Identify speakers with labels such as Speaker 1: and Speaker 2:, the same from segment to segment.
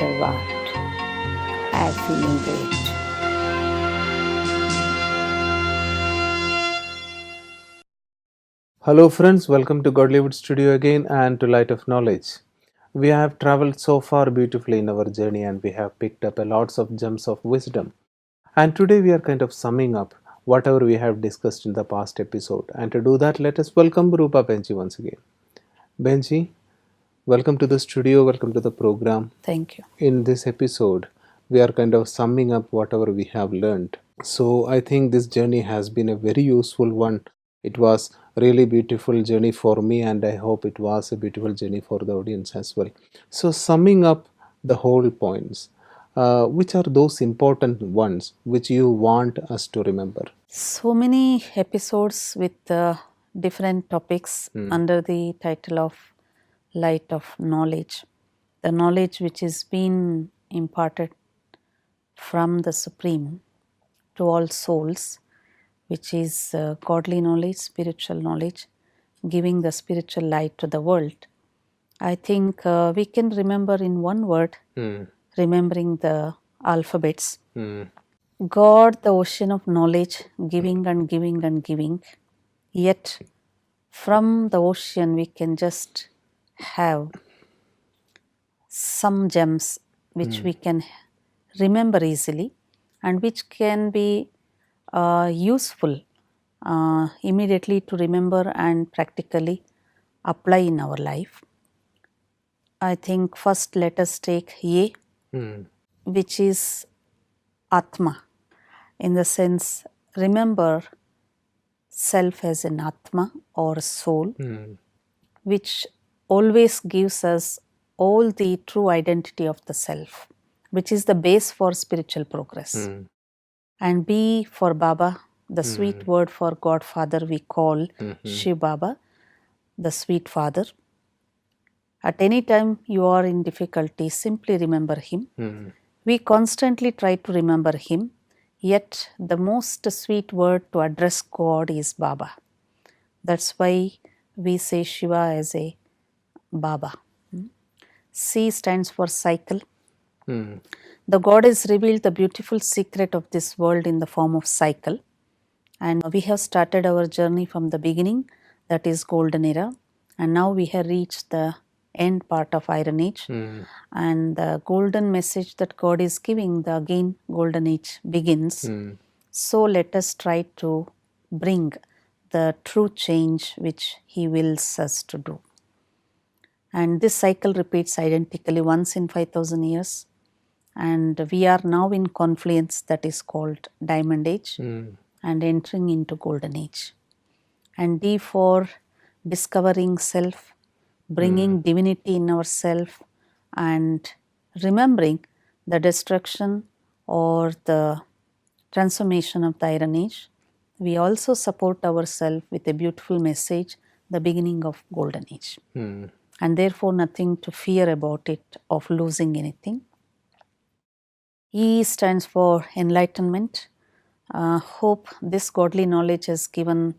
Speaker 1: matter what. I'm feeling great.
Speaker 2: Hello friends, welcome to Godlywood studio again and to Light of Knowledge. We have traveled so far beautifully in our journey and we have picked up a lots of gems of wisdom. And today we are kind of summing up whatever we have discussed in the past episode. And to do that, let us welcome Rupa Behenji once again. Behenji, welcome to the studio, welcome to the program.
Speaker 1: Thank you.
Speaker 2: In this episode, we are kind of summing up whatever we have learned. So I think this journey has been a very useful one. It was really beautiful journey for me and I hope it was a beautiful journey for the audience as well. So summing up the whole points, which are those important ones which you want us to remember?
Speaker 1: So many episodes with different topics under the title of Light of Knowledge. The knowledge which is being imparted from the Supreme to all souls, which is godly knowledge, spiritual knowledge, giving the spiritual light to the world. I think we can remember in one word, remembering the alphabets. God, the ocean of knowledge, giving and giving and giving. Yet from the ocean we can just have some gems which we can remember easily and which can be useful immediately to remember and practically apply in our life. I think first let us take Ye, which is Atma, in the sense remember self as an Atma or soul, which always gives us all the true identity of the self, which is the base for spiritual progress. And B for Baba, the sweet word for Godfather we call Shiv Baba, the sweet father. At any time you are in difficulty, simply remember him. We constantly try to remember him, yet the most sweet word to address God is Baba. That's why we say Shiva as a Baba. C stands for cycle. The Goddess revealed the beautiful secret of this world in the form of cycle. And we have started our journey from the beginning, that is Golden Era. And now we have reached the end part of Iron Age. And the golden message that God is giving, the again Golden Age begins. So let us try to bring the true change which He wills us to do. And this cycle repeats identically once in 5,000 years. And we are now in confluence that is called Diamond Age and entering into Golden Age. And D for discovering self, bringing divinity in ourself and remembering the destruction or the transformation of the Iron Age. We also support ourselves with a beautiful message, the beginning of Golden Age. And therefore nothing to fear about it of losing anything. E stands for enlightenment. Hope this godly knowledge has given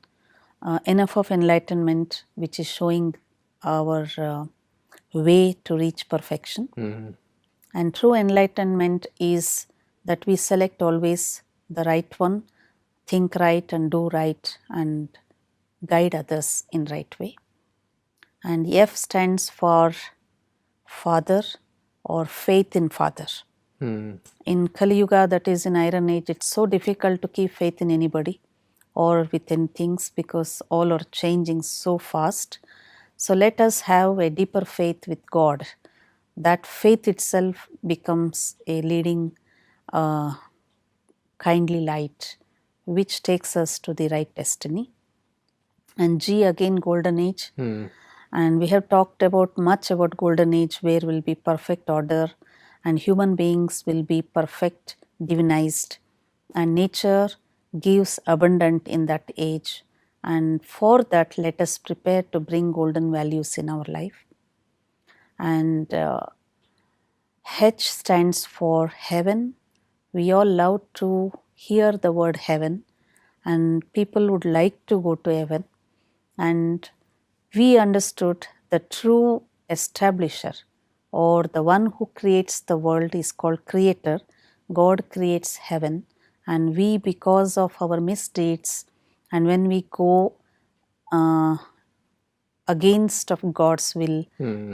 Speaker 1: enough of enlightenment which is showing our way to reach perfection. And true enlightenment is that we select always the right one, think right and do right and guide others in right way. And F stands for Father or faith in Father. In Kali Yuga, that is in Iron Age, it's so difficult to keep faith in anybody or within things because all are changing so fast. So let us have a deeper faith with God. That faith itself becomes a leading kindly light which takes us to the right destiny. And G again Golden Age. And we have talked about much about Golden Age where will be perfect order and human beings will be perfect, divinized, and nature gives abundant in that age. And for that, let us prepare to bring golden values in our life. And H stands for heaven. We all love to hear the word heaven, and people would like to go to heaven. And we understood the true establisher or the one who creates the world is called creator. God creates heaven, and we, because of our misdeeds, and when we go against of God's will,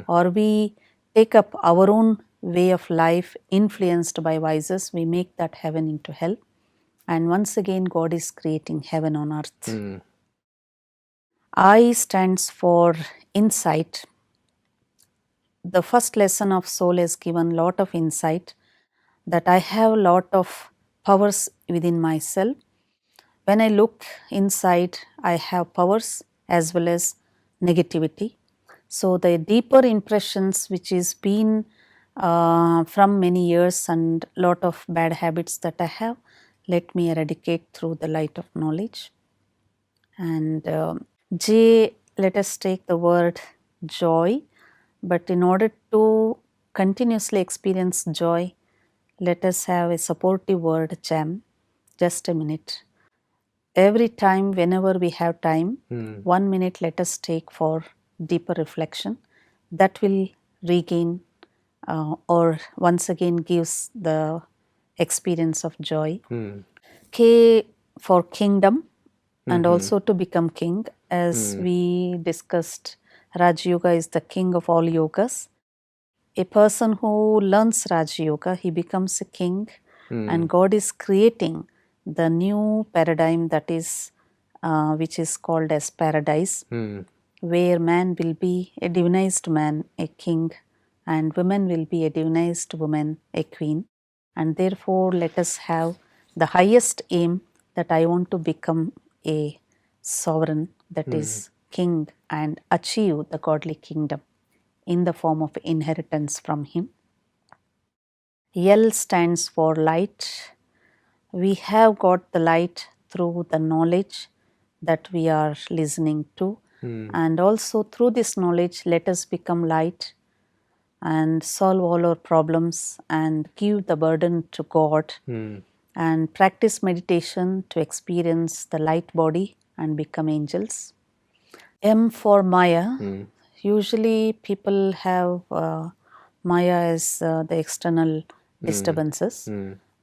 Speaker 1: or we take up our own way of life influenced by vices, we make that heaven into hell. And once again, God is creating heaven on earth. I stands for insight. The first lesson of soul has given lot of insight that I have lot of powers within myself. When I look inside, I have powers as well as negativity. So the deeper impressions which is been from many years and lot of bad habits that I have, let me eradicate through the light of knowledge. And J, let us take the word joy. But in order to continuously experience joy, let us have a supportive word, jam. Just a minute. Every time, whenever we have time, 1 minute let us take for deeper reflection. That will regain or once again gives the experience of joy. K for kingdom and also to become king. As we discussed, Raj Yoga is the king of all yogas. A person who learns Raj Yoga, he becomes a king, and God is creating the new paradigm that is which is called as paradise, where man will be a divinized man, a king, and woman will be a divinized woman, a queen. And therefore, let us have the highest aim that I want to become a sovereign, that is king, and achieve the godly kingdom in the form of inheritance from him. L stands for light. We have got the light through the knowledge that we are listening to, and also through this knowledge, let us become light and solve all our problems and give the burden to God and practice meditation to experience the light body and become angels. M for Maya. Usually people have Maya as the external disturbances.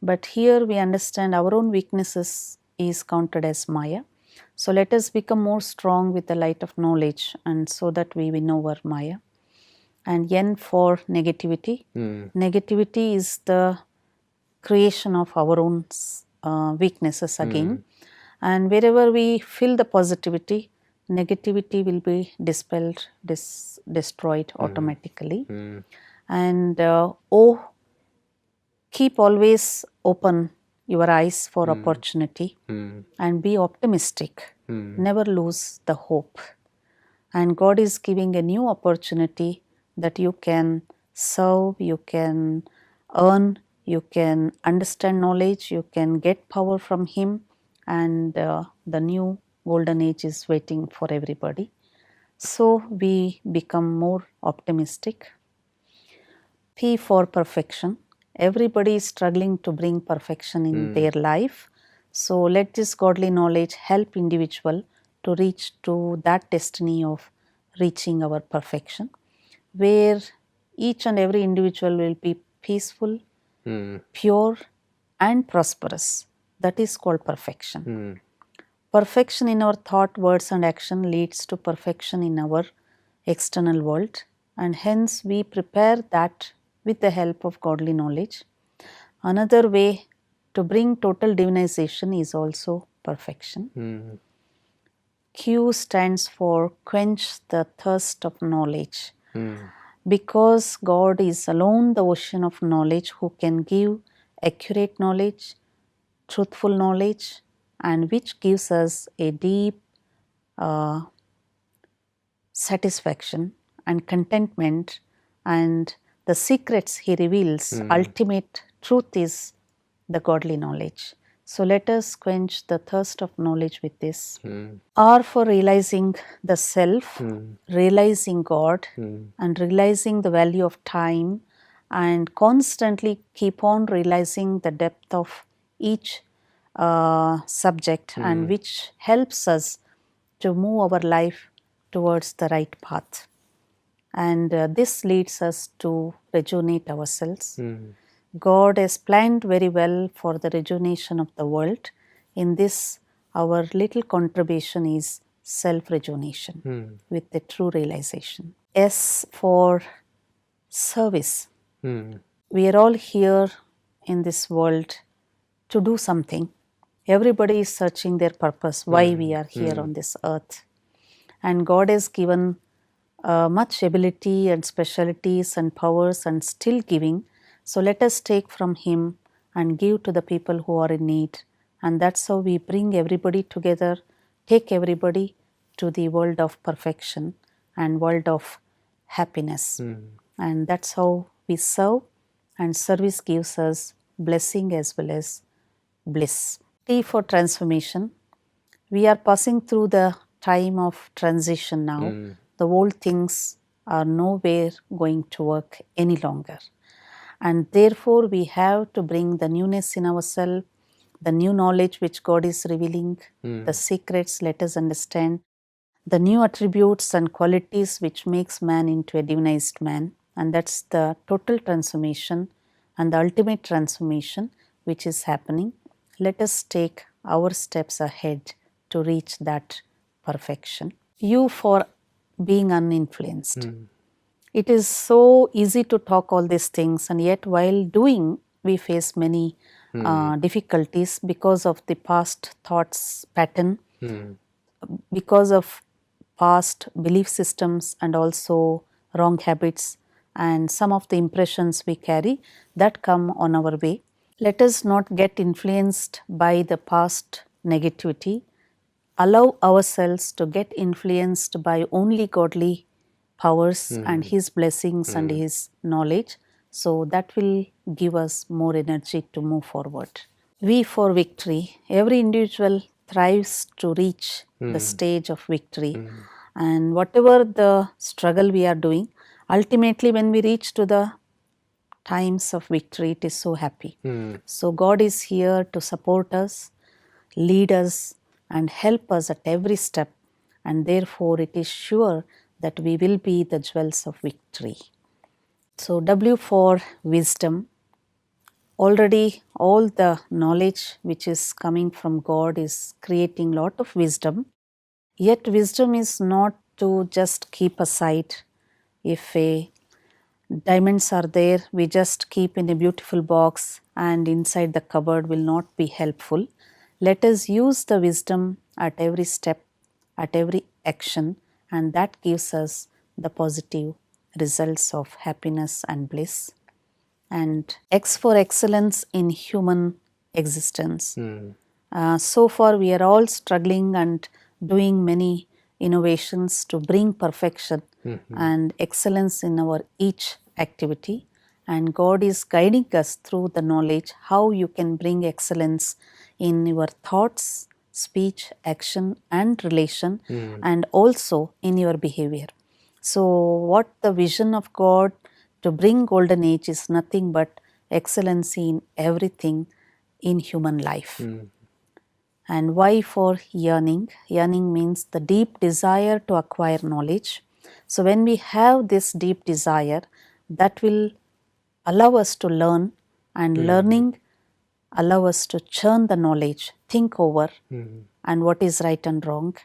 Speaker 1: But here we understand our own weaknesses is counted as Maya. So let us become more strong with the light of knowledge, and so that we win over Maya. And N for negativity. Negativity is the creation of our own weaknesses again. And wherever we feel the positivity, negativity will be dispelled, destroyed automatically. And O, keep always open your eyes for opportunity and be optimistic. Never lose the hope. And God is giving a new opportunity that you can serve, you can earn, you can understand knowledge, you can get power from Him, and the new golden age is waiting for everybody. So we become more optimistic. P for perfection. Everybody is struggling to bring perfection in their life. So let this godly knowledge help individual to reach to that destiny of reaching our perfection, where each and every individual will be peaceful, pure, and prosperous. That is called perfection. Perfection in our thought, words, and action leads to perfection in our external world, and hence we prepare that with the help of godly knowledge. Another way to bring total divinization is also perfection. Q stands for quench the thirst of knowledge. Because God is alone the ocean of knowledge who can give accurate knowledge, truthful knowledge, and which gives us a deep satisfaction and contentment, and the secrets He reveals, ultimate truth is the godly knowledge. So let us quench the thirst of knowledge with this. R for realizing the self, realizing God, and realizing the value of time, and constantly keep on realizing the depth of each subject, and which helps us to move our life towards the right path. and this leads us to rejuvenate ourselves. God has planned very well for the rejuvenation of the world. In this, our little contribution is self-rejuvenation with the true realization. S for service. We are all here in this world to do something. Everybody is searching their purpose, why we are here on this earth. And God has given much ability and specialties and powers and still giving. So let us take from Him and give to the people who are in need. And that's how we bring everybody together, take everybody to the world of perfection and world of happiness. And that's how we serve, and service gives us blessing as well as bliss. T for transformation. We are passing through the time of transition now. The old things are nowhere going to work any longer. And therefore, we have to bring the newness in ourselves, the new knowledge which God is revealing, the secrets let us understand, the new attributes and qualities which makes man into a divinized man. And that's the total transformation and the ultimate transformation which is happening. Let us take our steps ahead to reach that perfection. U for being uninfluenced. It is so easy to talk all these things, and yet while doing, we face many difficulties because of the past thoughts pattern, because of past belief systems, and also wrong habits, and some of the impressions we carry that come on our way. Let us not get influenced by the past negativity. Allow ourselves to get influenced by only godly powers and His blessings and His knowledge. So that will give us more energy to move forward. V for victory. Every individual thrives to reach the stage of victory. And whatever the struggle we are doing, ultimately when we reach to the times of victory, it is so happy. So God is here to support us, lead us, and help us at every step, and therefore it is sure that we will be the jewels of victory. So W for wisdom. Already all the knowledge which is coming from God is creating lot of wisdom, yet wisdom is not to just keep aside. If diamonds are there, we just keep in a beautiful box and inside the cupboard will not be helpful. Let us use the wisdom at every step, at every action, and that gives us the positive results of happiness and bliss. And X for excellence in human existence. So far we are all struggling and doing many innovations to bring perfection and excellence in our each activity, and God is guiding us through the knowledge how you can bring excellence in your thoughts, speech, action and relation, and also in your behavior. So what the vision of God to bring golden age is nothing but excellency in everything in human life. And Y for yearning. Yearning means the deep desire to acquire knowledge. So when we have this deep desire, that will allow us to learn, and learning allow us to churn the knowledge, think over and what is right and wrong.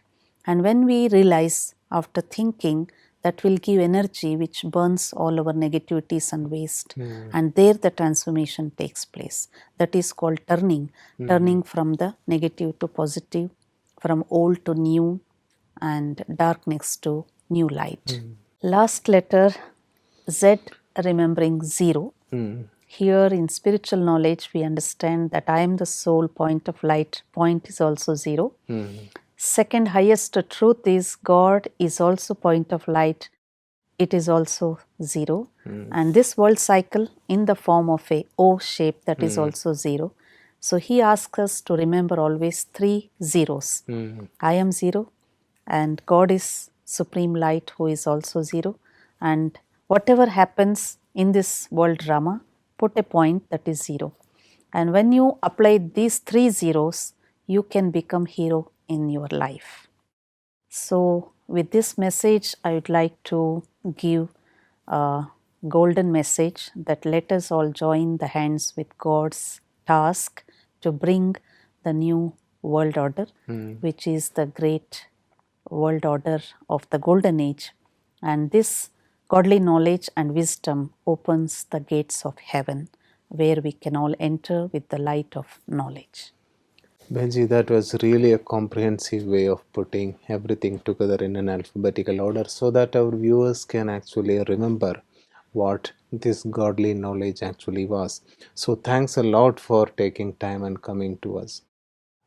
Speaker 1: And when we realize after thinking, that will give energy which burns all our negativities and waste. And there the transformation takes place. That is called turning, turning from the negative to positive, from old to new, and darkness to new light. Last letter, Z, remembering zero. Here in spiritual knowledge, we understand that I am the sole point of light. Point is also zero. Second highest truth is God is also point of light. It is also zero. And this world cycle in the form of a O shape, that is also zero. So He asks us to remember always 3 zeros. I am zero, and God is supreme light who is also zero. And whatever happens in this world drama, put a point that is zero. And when you apply these 3 zeros, you can become hero in your life. So with this message, I would like to give golden message that let us all join the hands with God's task to bring the new world order, which is the great world order of the golden age. And this godly knowledge and wisdom opens the gates of heaven, where we can all enter with the light of knowledge.
Speaker 2: Benji, that was really a comprehensive way of putting everything together in an alphabetical order so that our viewers can actually remember what this godly knowledge actually was. So, thanks a lot for taking time and coming to us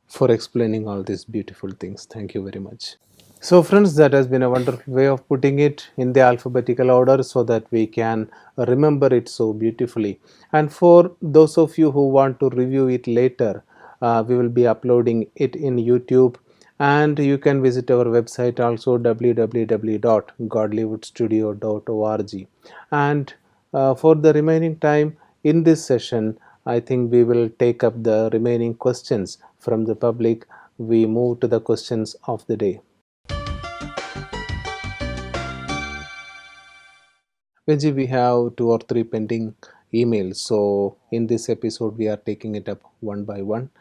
Speaker 2: for explaining all these beautiful things. Thank you very much. So, friends, that has been a wonderful way of putting it in the alphabetical order so that we can remember it so beautifully. And for those of you who want to review it later, we will be uploading it in YouTube, and you can visit our website also, www.godlywoodstudio.org. And for the remaining time in this session, I think we will take up the remaining questions from the public. We move to the questions of the day. Benji, we have 2 or 3 pending emails. So, in this episode, we are taking it up one by one.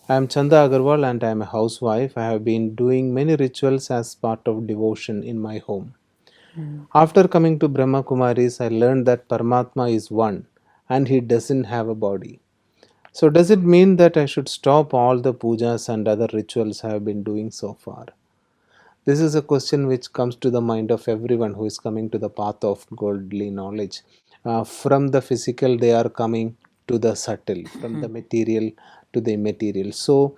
Speaker 2: I am Chanda Agarwal and I am a housewife. I have been doing many rituals as part of devotion in my home. After coming to Brahma Kumaris, I learned that Paramatma is one and he doesn't have a body. So, does it mean that I should stop all the pujas and other rituals I have been doing so far? This is a question which comes to the mind of everyone who is coming to the path of godly knowledge. From the physical, they are coming to the subtle, from the material to the immaterial. So,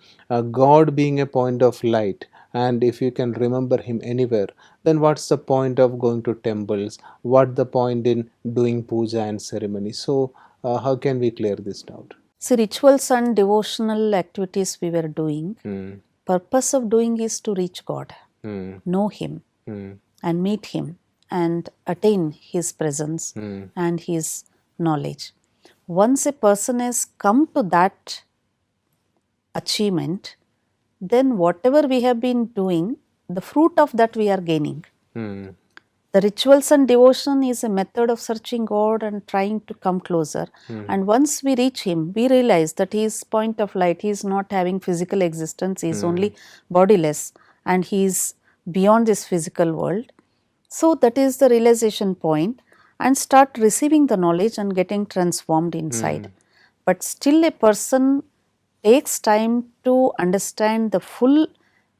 Speaker 2: God being a point of light, and if you can remember Him anywhere, then what's the point of going to temples? What the point in doing puja and ceremony? So, how can we clear this doubt?
Speaker 1: See, rituals and devotional activities we were doing, purpose of doing is to reach God, know Him, and meet Him, and attain His presence and His knowledge. Once a person has come to that achievement, then whatever we have been doing, the fruit of that we are gaining. The rituals and devotion is a method of searching God and trying to come closer. And once we reach Him, we realize that He is point of light. He is not having physical existence. He is only bodiless, and He is beyond this physical world. So that is the realization point, and start receiving the knowledge and getting transformed inside. But still a person takes time to understand the full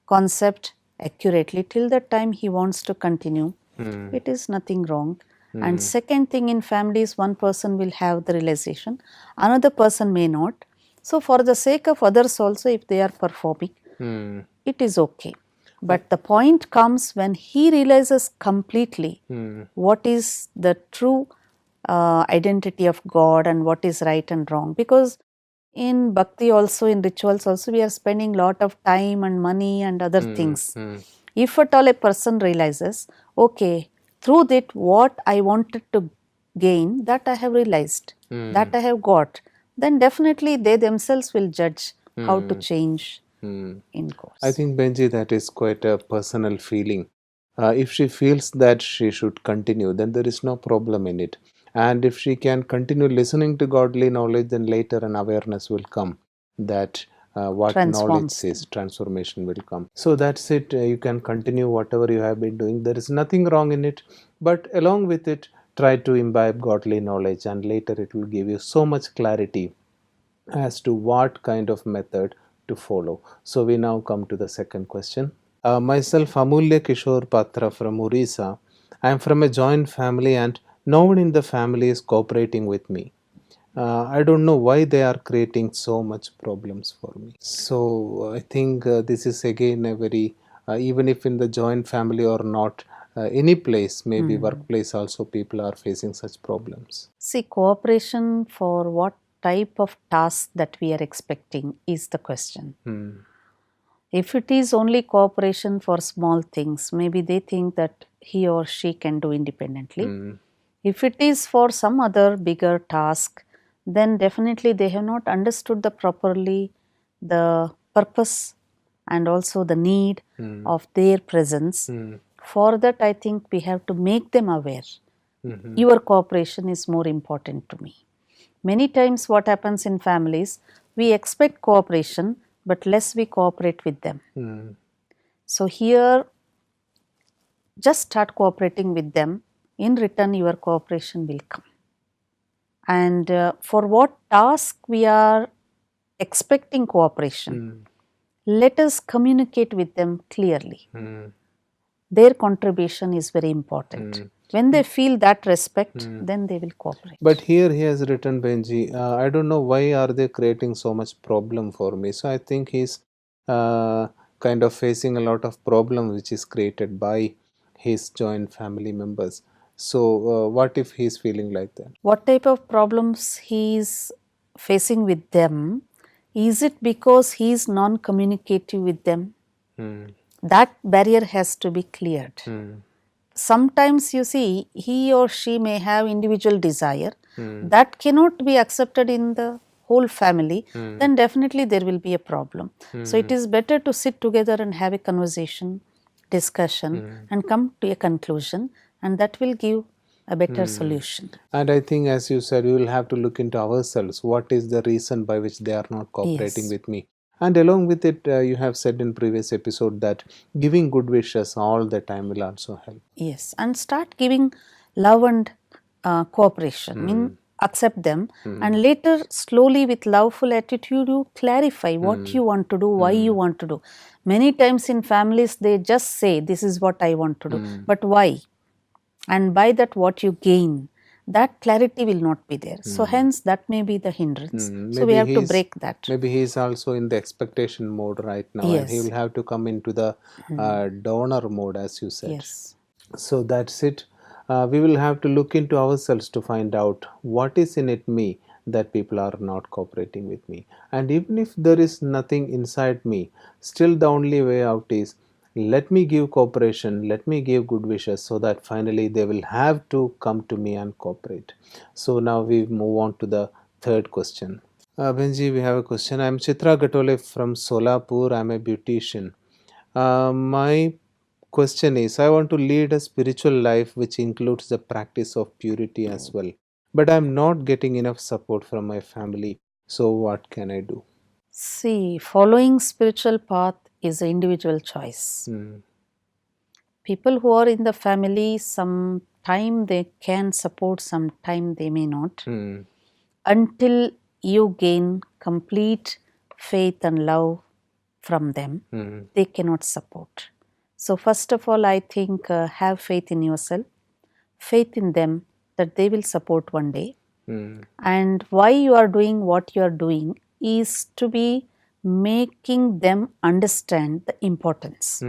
Speaker 1: concept accurately. Till that time he wants to continue, it is nothing wrong. And second thing, in families, one person will have the realization, another person may not. So for the sake of others also, if they are performing, it is okay. But the point comes when he realizes completely what is the true identity of God and what is right and wrong. Because in bhakti also, in rituals also, we are spending lot of time and money and other things. If at all a person realizes, okay, through that what I wanted to gain, that I have realized, that I have got, then definitely they themselves will judge how to change in course.
Speaker 2: I think, Benji, that is quite a personal feeling. If she feels that she should continue, then there is no problem in it. And if she can continue listening to godly knowledge, then later an awareness will come that what knowledge says, transformation will come. So that's it. You can continue whatever you have been doing. There is nothing wrong in it. But along with it, try to imbibe godly knowledge, and later it will give you so much clarity as to what kind of method to follow. So we now come to the second question. Myself, Amulya Kishore Patra from Orissa. I am from a joint family and no one in the family is cooperating with me. I don't know why they are creating so much problems for me. So I think this is again a very, even if in the joint family or not, any place, maybe workplace also, people are facing such problems.
Speaker 1: See, cooperation for what type of task that we are expecting is the question. If it is only cooperation for small things, maybe they think that he or she can do independently. If it is for some other bigger task, then definitely they have not understood the properly the purpose and also the need of their presence. For that, I think we have to make them aware your cooperation is more important to me. Many times what happens in families, we expect cooperation but less we cooperate with them. So here, just start cooperating with them. In return, your cooperation will come. And for what task we are expecting cooperation, let us communicate with them clearly. Their contribution is very important. When they feel that respect, then they will cooperate.
Speaker 2: But here he has written, Benji, I don't know why are they creating so much problem for me. So I think he's kind of facing a lot of problem which is created by his joint family members. So what if he's feeling like that?
Speaker 1: What type of problems he is facing with them? Is it because he is non-communicative with them? That barrier has to be cleared. Sometimes you see, he or she may have individual desire that cannot be accepted in the whole family, then definitely there will be a problem. So it is better to sit together and have a conversation, discussion, and come to a conclusion, and that will give a better solution.
Speaker 2: And I think, as you said, we will have to look into ourselves. What is the reason by which they are not cooperating with me? And along with it, you have said in previous episode that giving good wishes all the time will also help.
Speaker 1: Yes, and start giving love and cooperation. Mean accept them, and later slowly with loveful attitude you clarify what you want to do, why you want to do. Many times in families they just say this is what I want to do, but why? And by that what you gain, that clarity will not be there. So hence that may be the hindrance. So we have to break that.
Speaker 2: Maybe he is also in the expectation mode right now, and he will have to come into the donor mode, as you said.
Speaker 1: Yes.
Speaker 2: So that's it. We will have to look into ourselves to find out what is in it me that people are not cooperating with me. And even if there is nothing inside me, still the only way out is let me give cooperation, let me give good wishes, so that finally they will have to come to me and cooperate. So now we move on to the third question. Benji, we have a question. I'm Chitra Gatole from Solapur. I'm a beautician. My question is, I want to lead a spiritual life which includes the practice of purity as well. But I'm not getting enough support from my family. So what can I do?
Speaker 1: See, following spiritual path is an individual choice. People who are in the family, some time they can support, some time they may not. Until you gain complete faith and love from them, they cannot support. So first of all, I think have faith in yourself, faith in them that they will support one day. And why you are doing what you are doing is to be making them understand the importance.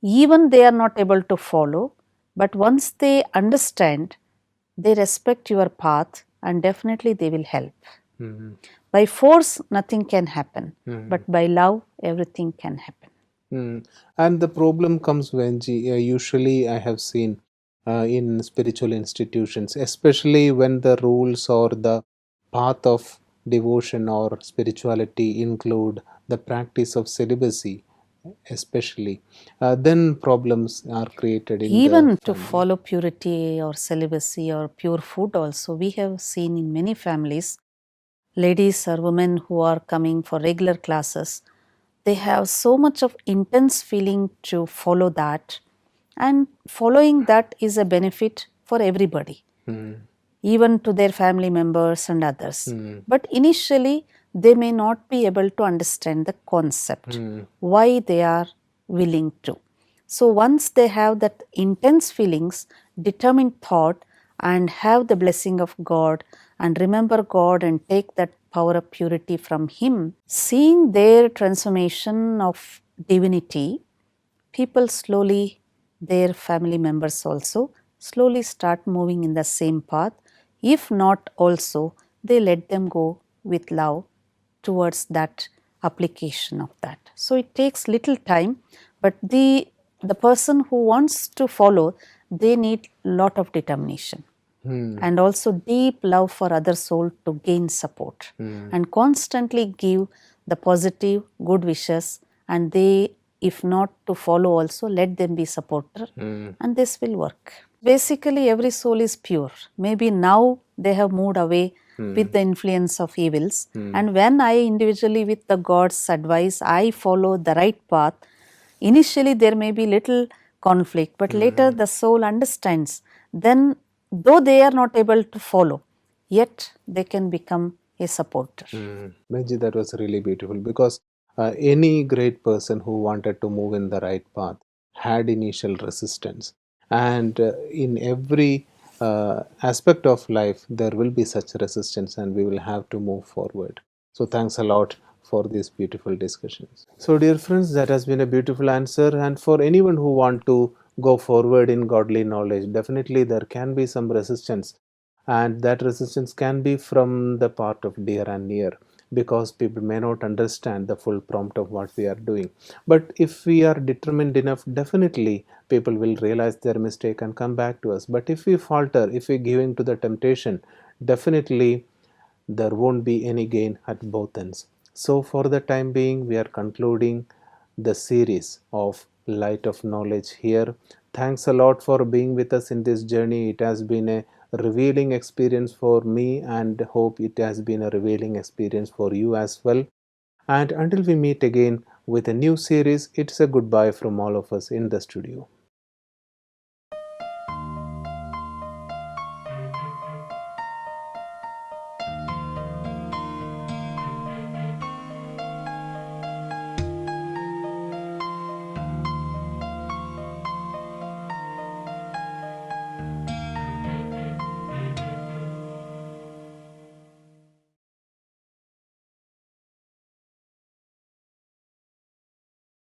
Speaker 1: Even they are not able to follow, but once they understand, they respect your path and definitely they will help. By force, nothing can happen, but by love, everything can happen.
Speaker 2: And the problem comes when usually I have seen in spiritual institutions, especially when the rules or the path of devotion or spirituality include the practice of celibacy, especially, then problems are created in
Speaker 1: even
Speaker 2: the
Speaker 1: to follow purity or celibacy or pure food also, we have seen in many families, ladies or women who are coming for regular classes, they have so much of intense feeling to follow that, and following that is a benefit for everybody, even to their family members and others. But initially they may not be able to understand the concept, why they are willing to. So once they have that intense feelings, determined thought, and have the blessing of God and remember God and take that power of purity from Him, seeing their transformation of divinity, people slowly, their family members also, slowly start moving in the same path. If not also, they let them go with love towards that application of that. So it takes little time, but the person who wants to follow, they need lot of determination. And also deep love for other soul to gain support, and constantly give the positive good wishes, and they if not to follow also, let them be supporter,
Speaker 2: Mm.
Speaker 1: and this will work. Basically, every soul is pure. Maybe now they have moved away with the influence of evils, and when I individually with the God's advice, I follow the right path, initially there may be little conflict, but later the soul understands. Then though they are not able to follow, yet they can become a supporter.
Speaker 2: Benji, that was really beautiful, because any great person who wanted to move in the right path had initial resistance, and in every aspect of life there will be such resistance, and we will have to move forward. So thanks a lot for these beautiful discussions. So dear friends, that has been a beautiful answer, and for anyone who want to go forward in godly knowledge, definitely there can be some resistance, and that resistance can be from the part of dear and near, because people may not understand the full prompt of what we are doing. But if we are determined enough, definitely people will realize their mistake and come back to us. But if we falter, if we give in to the temptation, definitely there won't be any gain at both ends. So for the time being, we are concluding the series of Light of Knowledge here. Thanks a lot for being with us in this journey. It has been a revealing experience for me, and hope it has been a revealing experience for you as well. And until we meet again with a new series, it's a goodbye from all of us in the studio.